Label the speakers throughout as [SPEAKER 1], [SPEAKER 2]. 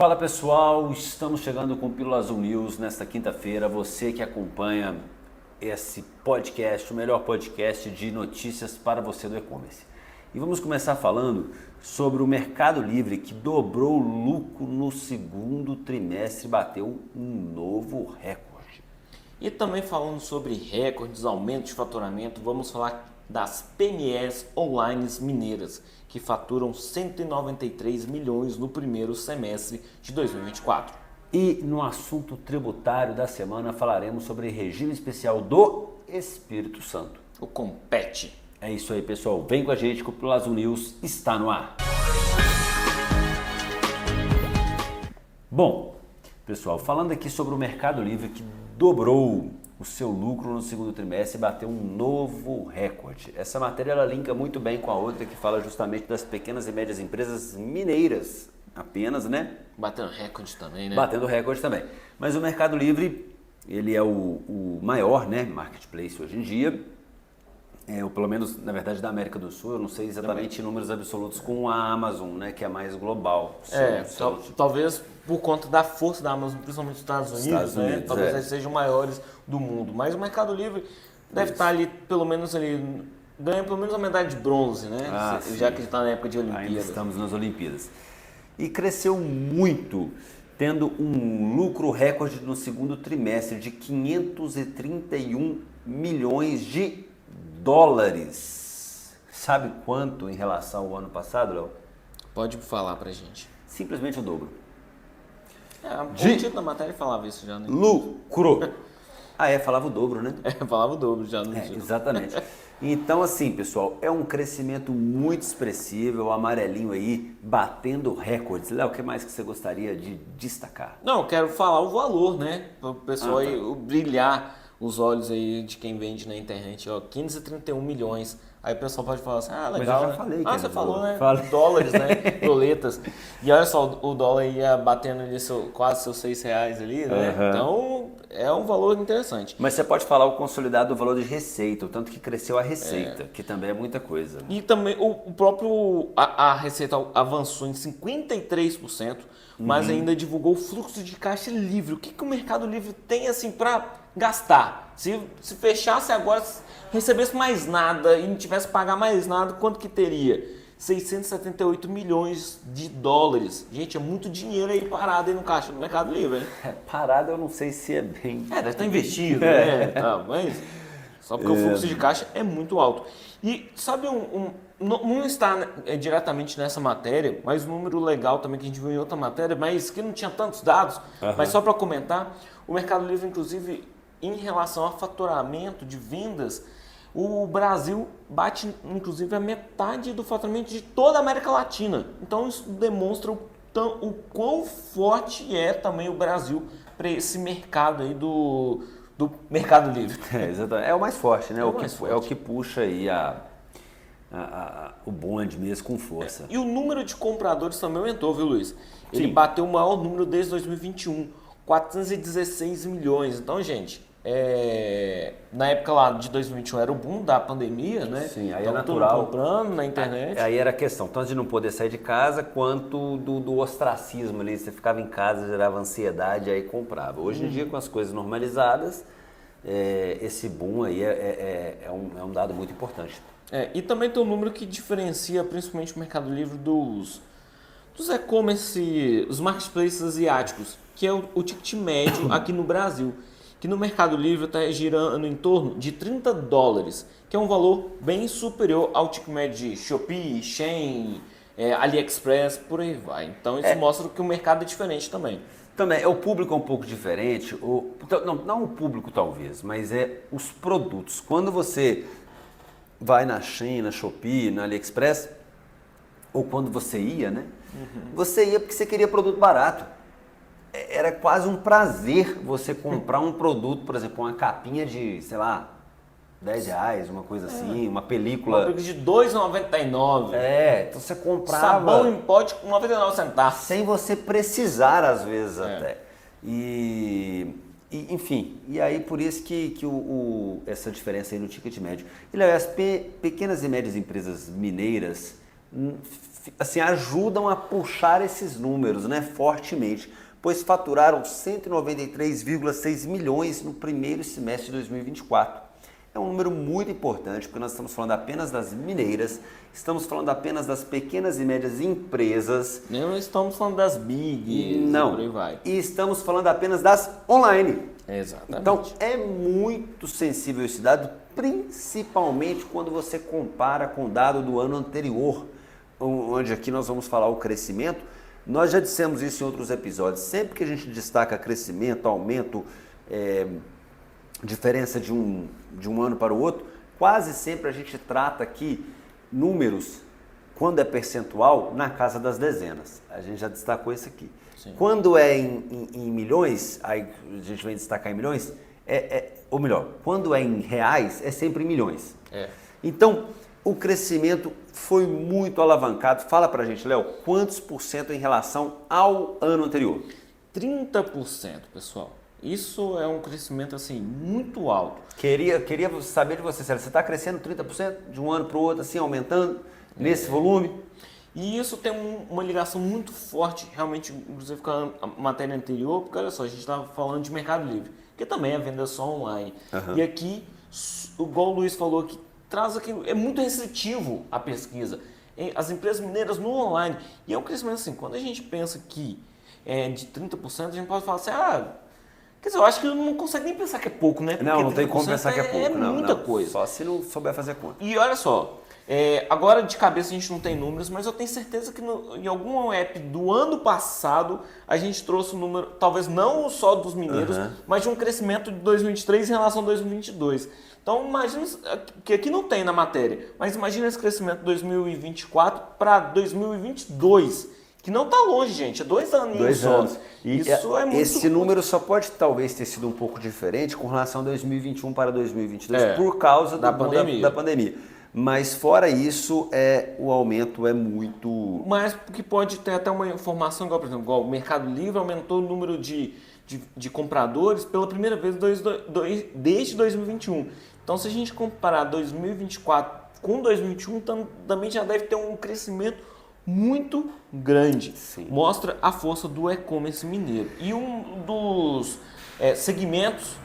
[SPEAKER 1] Fala pessoal, estamos chegando com o Pílula Azul News nesta quinta-feira. Você que acompanha esse podcast, o melhor podcast de notícias para você do e-commerce. E vamos começar falando sobre o Mercado Livre, que dobrou o lucro no segundo trimestre, bateu um novo recorde.
[SPEAKER 2] E também falando sobre recordes, aumento de faturamento, vamos falar das PMEs online mineiras, que faturam 193 milhões no primeiro semestre de 2024.
[SPEAKER 1] E no assunto tributário da semana falaremos sobre regime especial do Espírito Santo.
[SPEAKER 2] O Compete.
[SPEAKER 1] É isso aí, pessoal. Vem com a gente que o Pílula Azul News está no ar. Bom, pessoal, falando aqui sobre o Mercado Livre, que dobrou o seu lucro no segundo trimestre e bateu um novo recorde. Essa matéria ela linka muito bem com a outra que fala justamente das pequenas e médias empresas mineiras apenas, né?
[SPEAKER 2] Batendo recorde também, né?
[SPEAKER 1] Batendo recorde também. Mas o Mercado Livre, ele é o maior, né, marketplace hoje em dia, ou pelo menos, na verdade, da América do Sul. Eu não sei exatamente números absolutos com a Amazon, né, que é mais global.
[SPEAKER 2] Talvez por conta da força da Amazon, principalmente nos Estados Unidos, né? Talvez eles sejam maiores do mundo. Mas o Mercado Livre deve estar ali, pelo menos ali, ganha pelo menos a medalha de bronze, né? Já que está na época de Olimpíadas.
[SPEAKER 1] Ainda estamos nas Olimpíadas. E cresceu muito, tendo um lucro recorde no segundo trimestre de 531 milhões de dólares. Sabe quanto em relação ao ano passado, Léo?
[SPEAKER 2] Pode falar pra gente.
[SPEAKER 1] Simplesmente o dobro.
[SPEAKER 2] O título da matéria falava isso já, né?
[SPEAKER 1] Lucro. Falava o dobro, né?
[SPEAKER 2] Falava o dobro já no título.
[SPEAKER 1] Exatamente. Então, assim, pessoal, é um crescimento muito expressivo, o amarelinho aí batendo recordes. Léo, o que mais que você gostaria de destacar?
[SPEAKER 2] Não, eu quero falar o valor, né? Para o pessoal aí brilhar os olhos aí de quem vende na internet, ó, 531 milhões. Aí o pessoal pode falar assim, legal,
[SPEAKER 1] mas eu já
[SPEAKER 2] né?
[SPEAKER 1] falei.
[SPEAKER 2] Você falou, né?
[SPEAKER 1] Falei.
[SPEAKER 2] Dólares, né? Doletas. E olha só, o dólar ia batendo ali quase seus R$6 ali, né?
[SPEAKER 1] Uhum.
[SPEAKER 2] Então, é um valor interessante.
[SPEAKER 1] Mas você pode falar o consolidado do valor de receita, o tanto que cresceu a receita, que também é muita coisa.
[SPEAKER 2] E também o próprio, a receita avançou em 53%, mas ainda divulgou o fluxo de caixa livre. O que o Mercado Livre tem assim para gastar? Se fechasse agora, recebesse mais nada e não tivesse que pagar mais nada, quanto que teria? 678 milhões de dólares. Gente, é muito dinheiro aí parado aí no caixa do Mercado Livre, né?
[SPEAKER 1] Parado eu não sei se é bem...
[SPEAKER 2] Deve estar investido, né? Mas só porque o fluxo de caixa é muito alto. E sabe, não está diretamente nessa matéria, mas um número legal também que a gente viu em outra matéria, mas que não tinha tantos dados, mas só para comentar, o Mercado Livre, inclusive, em relação a faturamento de vendas, o Brasil bate, inclusive, a metade do faturamento de toda a América Latina. Então, isso demonstra o quão forte é também o Brasil para esse mercado aí do Mercado Livre.
[SPEAKER 1] Exatamente. É o mais forte, né?
[SPEAKER 2] É
[SPEAKER 1] o que puxa aí o bonde mesmo com força.
[SPEAKER 2] E o número de compradores também aumentou, viu, Luiz? Ele
[SPEAKER 1] Sim.
[SPEAKER 2] bateu o maior número desde 2021, 416 milhões. Então, gente, na época lá de 2021 era o boom da pandemia, né?
[SPEAKER 1] Sim, aí
[SPEAKER 2] então,
[SPEAKER 1] é natural.
[SPEAKER 2] Todo comprando na internet.
[SPEAKER 1] Aí era a questão, tanto de não poder sair de casa, quanto do ostracismo ali. Você ficava em casa, gerava ansiedade, aí comprava. Hoje em dia, com as coisas normalizadas, esse boom aí é um dado muito importante.
[SPEAKER 2] E também tem um número que diferencia principalmente o Mercado Livre dos e-commerce, os marketplaces asiáticos, que é o ticket médio aqui no Brasil, que no Mercado Livre está girando em torno de 30 dólares, que é um valor bem superior ao ticket médio de Shopee, Shein, AliExpress, por aí vai. Então isso mostra que o mercado é diferente também.
[SPEAKER 1] Também, o público é um pouco diferente, não o público talvez, mas os produtos. Quando você vai na Shein, na Shopee, na AliExpress, ou quando você ia, né? Você ia porque você queria produto barato. Era quase um prazer você comprar um produto, por exemplo, uma capinha de, sei lá, R$10, uma coisa assim, uma película.
[SPEAKER 2] Uma película de R$2,99.
[SPEAKER 1] Então você comprava...
[SPEAKER 2] Sabão em pote com 99 centavos.
[SPEAKER 1] Sem você precisar, às vezes, até. Enfim, e aí por isso que essa diferença aí no ticket médio. E as pequenas e médias empresas mineiras assim, ajudam a puxar esses números, né, fortemente, pois faturaram 193,6 milhões no primeiro semestre de 2024. É um número muito importante, porque nós estamos falando apenas das mineiras, estamos falando apenas das pequenas e médias empresas.
[SPEAKER 2] Não estamos falando das big,
[SPEAKER 1] não,
[SPEAKER 2] por aí vai.
[SPEAKER 1] E estamos falando apenas das online.
[SPEAKER 2] Exatamente.
[SPEAKER 1] Então, é muito sensível esse dado, principalmente quando você compara com o dado do ano anterior, onde aqui nós vamos falar o crescimento. Nós já dissemos isso em outros episódios. Sempre que a gente destaca crescimento, aumento, diferença de um ano para o outro, quase sempre a gente trata aqui números, quando é percentual, na casa das dezenas. A gente já destacou isso aqui.
[SPEAKER 2] Sim.
[SPEAKER 1] Quando é em milhões, aí a gente vem destacar em milhões, ou melhor, quando é em reais, é sempre em milhões. Então, o crescimento foi muito alavancado. Fala pra gente, Léo, quantos por cento em relação ao ano anterior?
[SPEAKER 2] 30%, pessoal. Isso é um crescimento assim muito alto.
[SPEAKER 1] Queria saber de você, Sérgio, você está crescendo 30% de um ano para o outro, assim, aumentando nesse volume?
[SPEAKER 2] E isso tem uma ligação muito forte, realmente, inclusive com a matéria anterior, porque olha só, a gente estava falando de Mercado Livre, que também é venda só online. E aqui, igual o Luiz falou, que traz aqui, é muito restritivo a pesquisa. As empresas mineiras no online. E é um crescimento assim, quando a gente pensa que é de 30%, a gente pode falar assim, quer dizer, eu acho que não consegue nem pensar que é pouco, né? Porque
[SPEAKER 1] Não tem como pensar que é pouco.
[SPEAKER 2] É muita coisa.
[SPEAKER 1] Só se não souber fazer conta.
[SPEAKER 2] E olha só, agora de cabeça a gente não tem números, mas eu tenho certeza que em algum app do ano passado a gente trouxe um número, talvez não só dos mineiros, mas de um crescimento de 2023 em relação a 2022. Então imagina, que aqui não tem na matéria, mas imagina esse crescimento de 2024 para 2022. Que não está longe, gente. É 2 aninhos
[SPEAKER 1] 2 anos.
[SPEAKER 2] E isso é muito...
[SPEAKER 1] Esse número só pode talvez ter sido um pouco diferente com relação a 2021 para 2022 por causa da pandemia. Mas fora isso, o aumento é muito...
[SPEAKER 2] Mas que pode ter até uma informação, igual, por exemplo, igual o Mercado Livre aumentou o número de compradores pela primeira vez desde 2021. Então, se a gente comparar 2024 com 2021, também já deve ter um crescimento muito grande.
[SPEAKER 1] Sim.
[SPEAKER 2] Mostra a força do e-commerce mineiro. E um dos segmentos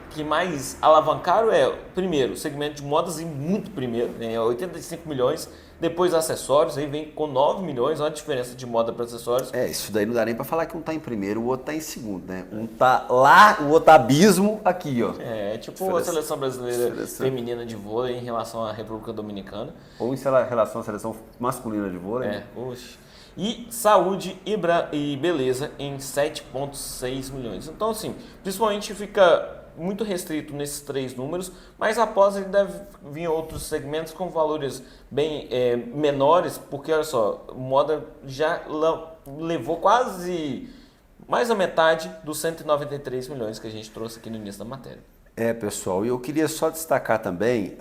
[SPEAKER 2] que mais alavancaram primeiro, o segmento de modas e muito primeiro, 85 milhões, depois acessórios, aí vem com 9 milhões, olha a diferença de moda para acessórios.
[SPEAKER 1] Isso daí não dá nem para falar que um tá em primeiro, o outro tá em segundo, né? Um tá lá, o outro tá abismo aqui, ó.
[SPEAKER 2] Tipo a seleção brasileira feminina de vôlei em relação à República Dominicana.
[SPEAKER 1] Ou em relação à seleção masculina de vôlei.
[SPEAKER 2] E saúde e beleza em 7,6 milhões. Então, assim, principalmente fica muito restrito nesses 3 números, mas após ele deve vir outros segmentos com valores bem menores, porque, olha só, moda já levou quase mais da metade dos 193 milhões que a gente trouxe aqui no início da matéria.
[SPEAKER 1] Pessoal, e eu queria só destacar também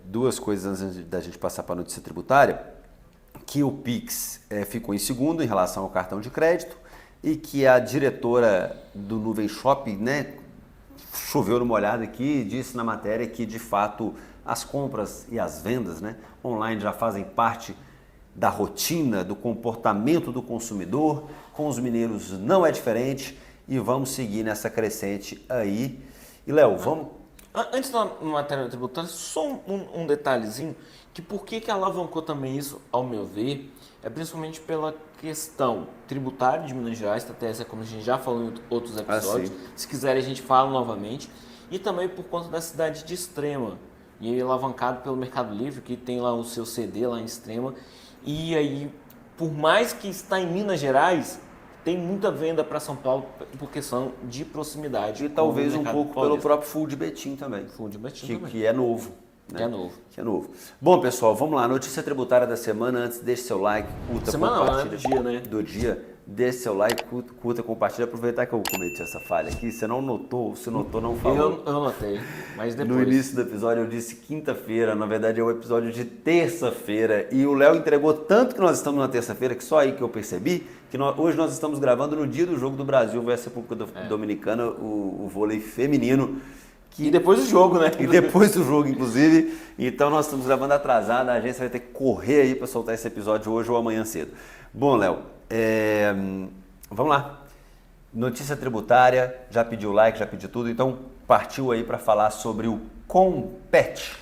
[SPEAKER 1] 2 coisas antes da gente passar para a notícia tributária, que o Pix ficou em segundo em relação ao cartão de crédito e que a diretora do Nuvem Shop, né, choveu numa olhada aqui e disse na matéria que, de fato, as compras e as vendas, né, online já fazem parte da rotina, do comportamento do consumidor. Com os mineiros não é diferente e vamos seguir nessa crescente aí. E, Léo, vamos...
[SPEAKER 2] Antes da matéria tributária, só um detalhezinho, que por que alavancou também isso, ao meu ver, é principalmente pela questão tributária de Minas Gerais, até como a gente já falou em outros episódios, se quiserem a gente fala novamente, e também por conta da cidade de Extrema, e aí alavancado pelo Mercado Livre, que tem lá o seu CD lá em Extrema, e aí, por mais que está em Minas Gerais, tem muita venda para São Paulo por questão de proximidade.
[SPEAKER 1] E talvez um pouco paulista. Pelo próprio Food Betim também. Que é novo. Né? Que é novo. Bom, pessoal, vamos lá. Notícia tributária da semana. Antes, deixe seu like, curta, compartilha.
[SPEAKER 2] Do dia, né?
[SPEAKER 1] Do dia. Deixe seu like, curta, compartilha. Aproveitar que eu cometi essa falha aqui. Você não notou, se notou, não falou.
[SPEAKER 2] Eu notei, mas depois.
[SPEAKER 1] No início do episódio eu disse quinta-feira. Na verdade é o episódio de terça-feira. E o Léo entregou tanto que nós estamos na terça-feira, que só aí que eu percebi, que hoje nós estamos gravando no dia do jogo do Brasil versus a República Dominicana, o vôlei feminino,
[SPEAKER 2] E depois do jogo, né?
[SPEAKER 1] E depois do jogo, inclusive. Então nós estamos gravando atrasado, a agência vai ter que correr aí para soltar esse episódio hoje ou amanhã cedo. Bom, Léo, vamos lá. Notícia tributária, já pediu like, já pediu tudo, então partiu aí para falar sobre o Compete.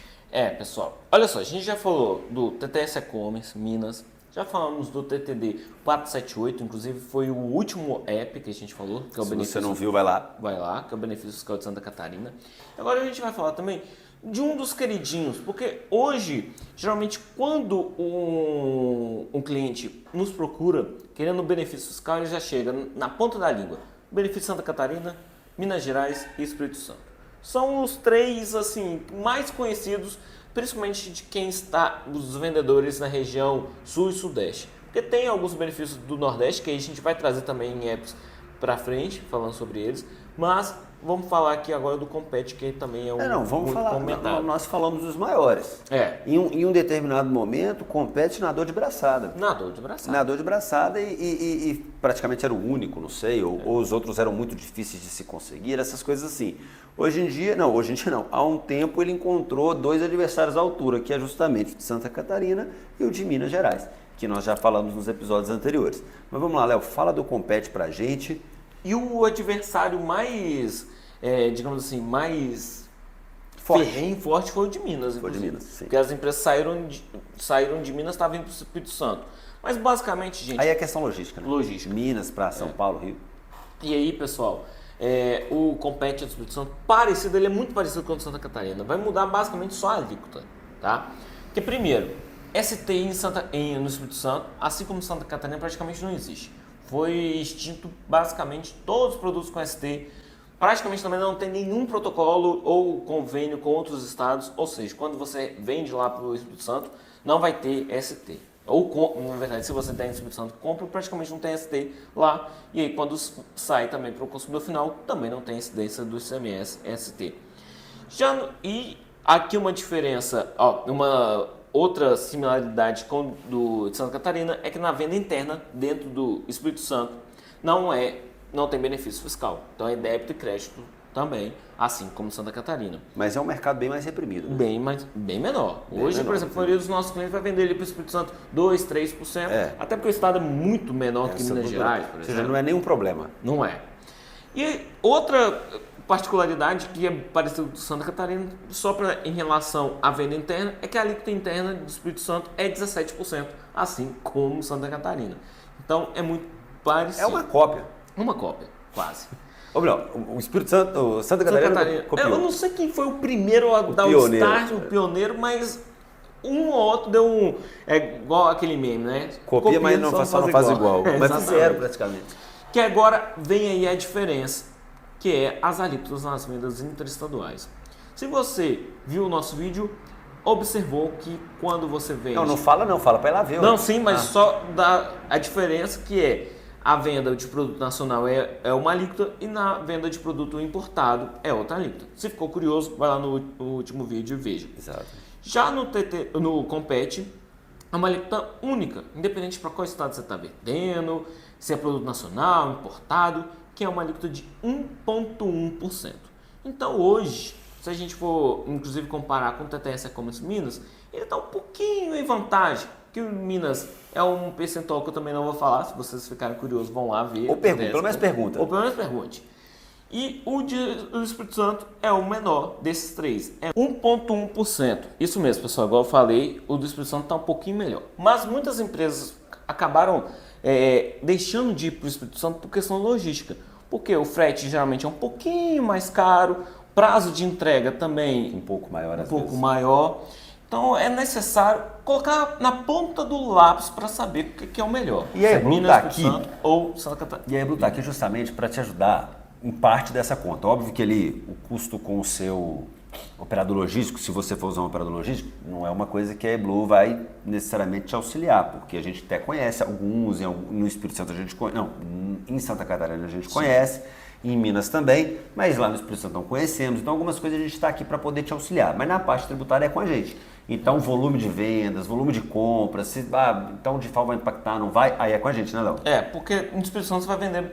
[SPEAKER 2] Pessoal, olha só, a gente já falou do TTS E-Commerce, Minas, já falamos do TTD 478, inclusive foi o último app que a gente falou, que é o
[SPEAKER 1] Se
[SPEAKER 2] benefício.
[SPEAKER 1] você não viu, vai lá.
[SPEAKER 2] Vai lá, que é o benefício fiscal de Santa Catarina. Agora a gente vai falar também de um dos queridinhos, porque hoje, geralmente, quando um cliente nos procura querendo um benefício fiscal, ele já chega na ponta da língua. Benefício Santa Catarina, Minas Gerais e Espírito Santo. São os três assim mais conhecidos, principalmente de quem está, os vendedores na região sul e sudeste. Porque tem alguns benefícios do Nordeste, que a gente vai trazer também em apps para frente, falando sobre eles, mas vamos falar aqui agora do Compete, que também é um
[SPEAKER 1] vamos
[SPEAKER 2] muito
[SPEAKER 1] falar.
[SPEAKER 2] comentado.
[SPEAKER 1] Nós falamos dos maiores. Em um determinado momento, Compete nadou de braçada.
[SPEAKER 2] Nadou de braçada.
[SPEAKER 1] Nadou de braçada e praticamente era o único, não sei, ou os outros eram muito difíceis de se conseguir, essas coisas assim. Hoje em dia não. Há um tempo ele encontrou dois adversários à altura, que é justamente o de Santa Catarina e o de Minas Gerais, que nós já falamos nos episódios anteriores. Mas vamos lá, Léo, fala do Compete pra gente.
[SPEAKER 2] E o adversário mais, digamos assim, mais ferrenho, forte foi o de Minas.
[SPEAKER 1] Foi de Minas, sim.
[SPEAKER 2] Porque as empresas saíram de Minas e estavam indo para o Espírito Santo. Mas basicamente, gente...
[SPEAKER 1] Aí é questão logística, né?
[SPEAKER 2] Logística.
[SPEAKER 1] Minas para São Paulo, Rio.
[SPEAKER 2] E aí, pessoal, o Compete do Espírito Santo, ele é muito parecido com o de Santa Catarina. Vai mudar basicamente só a alíquota, tá? Porque primeiro, ST no Espírito Santo, assim como Santa Catarina, praticamente não existe. Foi extinto basicamente todos os produtos com ST. Praticamente também não tem nenhum protocolo ou convênio com outros estados. Ou seja, quando você vende lá para o Espírito Santo, não vai ter ST. Ou, na verdade, se você tem no Espírito Santo, compra, praticamente não tem ST lá. E aí, quando sai também para o consumidor final, também não tem incidência do ICMS ST. E aqui uma diferença, uma outra similaridade com de Santa Catarina é que na venda interna, dentro do Espírito Santo, não tem benefício fiscal. Então é débito e crédito também, assim como Santa Catarina.
[SPEAKER 1] Mas é um mercado bem mais reprimido, né?
[SPEAKER 2] Bem menor. Hoje, por exemplo, a maioria dos nossos clientes vai vender ele para o Espírito Santo 2%, 3%, até porque o estado é muito menor que Minas Gerais, por exemplo.
[SPEAKER 1] Ou seja, não é nenhum problema.
[SPEAKER 2] Não é. E outra particularidade que é parecida com Santa Catarina, só em relação à venda interna, é que a alíquota interna do Espírito Santo é 17%, assim como Santa Catarina. Então é muito parecido.
[SPEAKER 1] É uma cópia.
[SPEAKER 2] Uma cópia, quase.
[SPEAKER 1] Ou melhor, o Espírito Santo, o Santa Catarina copiou.
[SPEAKER 2] Eu não sei quem foi o primeiro a dar o start, o pioneiro, mas um ou outro deu igual aquele meme, né?
[SPEAKER 1] Copia, mas não faz igual. Mas fizeram praticamente.
[SPEAKER 2] Que agora vem aí a diferença, que é as alíquotas nas vendas interestaduais. Se você viu o nosso vídeo, observou que quando você vende...
[SPEAKER 1] Não fala para ir lá ver.
[SPEAKER 2] Não, sim, mas só dá a diferença que é a venda de produto nacional é uma alíquota e na venda de produto importado é outra alíquota. Se ficou curioso, vai lá no último vídeo e veja.
[SPEAKER 1] Exato.
[SPEAKER 2] Já no Compete, é uma alíquota única, independente para qual estado você está vendendo, se é produto nacional, importado, que é uma alíquota de 1,1%. Então hoje, se a gente for inclusive comparar com o TTS E-Commerce Minas, ele está um pouquinho em vantagem, que o Minas é um percentual que eu também não vou falar, se vocês ficarem curiosos vão lá ver.
[SPEAKER 1] Ou pergunta, pelo menos pergunta.
[SPEAKER 2] Ou pelo menos pergunte. E o do Espírito Santo é o menor desses três, é 1,1%. Isso mesmo, pessoal, igual eu falei, o do Espírito Santo está um pouquinho melhor. Mas muitas empresas acabaram deixando de ir para o Espírito Santo por questão logística. Porque o frete geralmente é um pouquinho mais caro, prazo de entrega também
[SPEAKER 1] um pouco maior às
[SPEAKER 2] pouco
[SPEAKER 1] vezes.
[SPEAKER 2] Maior. Então é necessário colocar na ponta do lápis para saber o que é o melhor.
[SPEAKER 1] E aí, Blue tá aqui.
[SPEAKER 2] Ou Santa Catarina.
[SPEAKER 1] E aí, Blue tá aqui justamente para te ajudar em parte dessa conta. Óbvio que o custo com o seu operador logístico, se você for usar um operador logístico, não é uma coisa que a eBlue vai necessariamente te auxiliar, porque a gente até conhece alguns, no Espírito Santo a gente conhece, não, em Santa Catarina a gente conhece, em Minas também, mas lá no Espírito Santo não conhecemos, então algumas coisas a gente está aqui para poder te auxiliar, mas na parte tributária é com a gente. Então volume de vendas, volume de compras, então de forma vai impactar, não vai, aí é com a gente, né, Léo?
[SPEAKER 2] Porque no Espírito Santo você vai vender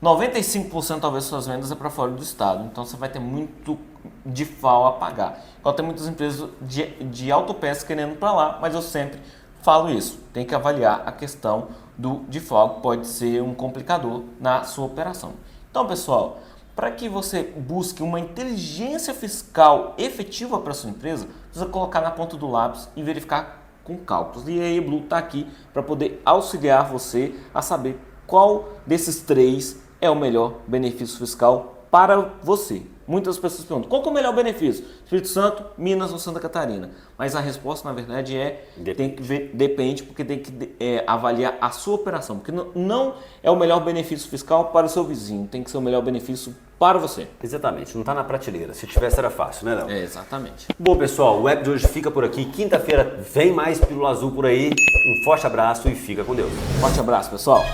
[SPEAKER 2] 95% talvez suas vendas é para fora do estado, então você vai ter muito DIFAL a pagar. Igual tem muitas empresas de autopeças querendo para lá, mas eu sempre falo isso, tem que avaliar a questão do DIFAL, que pode ser um complicador na sua operação. Então, pessoal, para que você busque uma inteligência fiscal efetiva para sua empresa, precisa colocar na ponta do lápis e verificar com cálculos. E a eBlue está aqui para poder auxiliar você a saber qual desses três é o melhor benefício fiscal para você. Muitas pessoas perguntam, qual que é o melhor benefício? Espírito Santo, Minas ou Santa Catarina? Mas a resposta, na verdade, tem que ver, depende, porque tem que avaliar a sua operação. Porque não é o melhor benefício fiscal para o seu vizinho, tem que ser o melhor benefício para você.
[SPEAKER 1] Exatamente, não está na prateleira. Se tivesse era fácil, né, Léo?
[SPEAKER 2] Exatamente.
[SPEAKER 1] Bom, pessoal, o web de hoje fica por aqui. Quinta-feira vem mais Pílula Azul por aí. Um forte abraço e fica com Deus.
[SPEAKER 2] Forte abraço, pessoal.